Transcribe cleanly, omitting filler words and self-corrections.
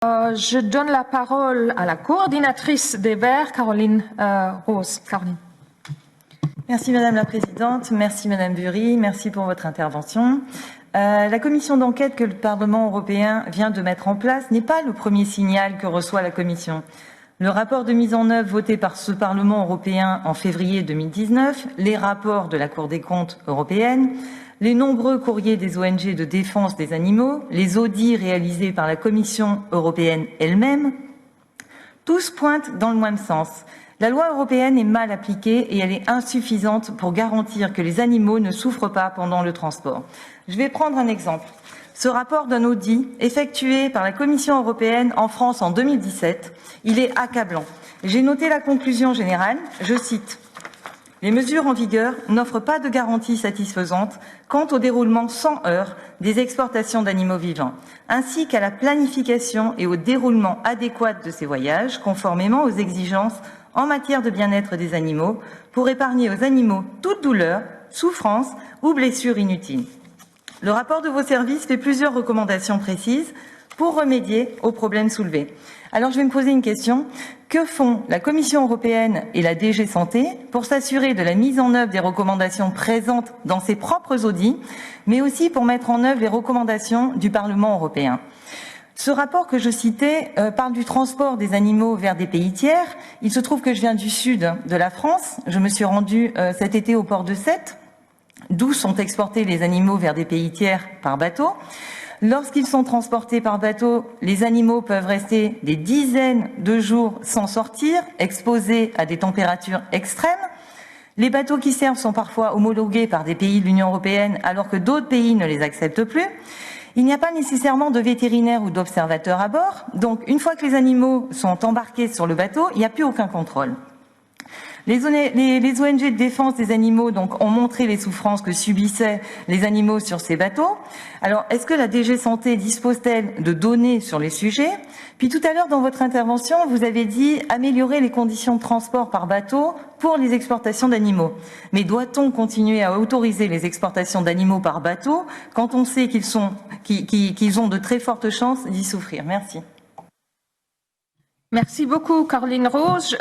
Je donne la parole à la coordinatrice des Verts, Caroline Rose. Caroline. Merci Madame la Présidente, merci Madame Bury, merci pour votre intervention. La commission d'enquête que le Parlement européen vient de mettre en place n'est pas le premier signal que reçoit la Commission. Le rapport de mise en œuvre voté par ce Parlement européen en février 2019, les rapports de la Cour des comptes européenne, les nombreux courriers des ONG de défense des animaux, les audits réalisés par la Commission européenne elle-même, tous pointent dans le même sens. La loi européenne est mal appliquée et elle est insuffisante pour garantir que les animaux ne souffrent pas pendant le transport. Je vais prendre un exemple. Ce rapport d'un audit effectué par la Commission européenne en France en 2017, il est accablant. J'ai noté la conclusion générale, je cite: « Les mesures en vigueur n'offrent pas de garantie satisfaisante quant au déroulement sans heurts des exportations d'animaux vivants, ainsi qu'à la planification et au déroulement adéquat de ces voyages, conformément aux exigences en matière de bien-être des animaux, pour épargner aux animaux toute douleur, souffrance ou blessure inutile. » Le rapport de vos services fait plusieurs recommandations précises pour remédier aux problèmes soulevés. Alors je vais me poser une question. Que font la Commission européenne et la DG Santé pour s'assurer de la mise en œuvre des recommandations présentes dans ses propres audits, mais aussi pour mettre en œuvre les recommandations du Parlement européen? Ce rapport que je citais parle du transport des animaux vers des pays tiers. Il se trouve que je viens du sud de la France. Je me suis rendue cet été au port de Sète, d'où sont exportés les animaux vers des pays tiers par bateau. Lorsqu'ils sont transportés par bateau, les animaux peuvent rester des dizaines de jours sans sortir, exposés à des températures extrêmes. Les bateaux qui servent sont parfois homologués par des pays de l'Union européenne alors que d'autres pays ne les acceptent plus. Il n'y a pas nécessairement de vétérinaires ou d'observateurs à bord. Donc, une fois que les animaux sont embarqués sur le bateau, il n'y a plus aucun contrôle. Les ONG de défense des animaux donc, ont montré les souffrances que subissaient les animaux sur ces bateaux. Alors, est-ce que la DG Santé dispose-t-elle de données sur les sujets? Puis tout à l'heure, dans votre intervention, vous avez dit améliorer les conditions de transport par bateau pour les exportations d'animaux. Mais doit-on continuer à autoriser les exportations d'animaux par bateau quand on sait qu'ils ont de très fortes chances d'y souffrir? Merci. Merci beaucoup, Caroline Rose.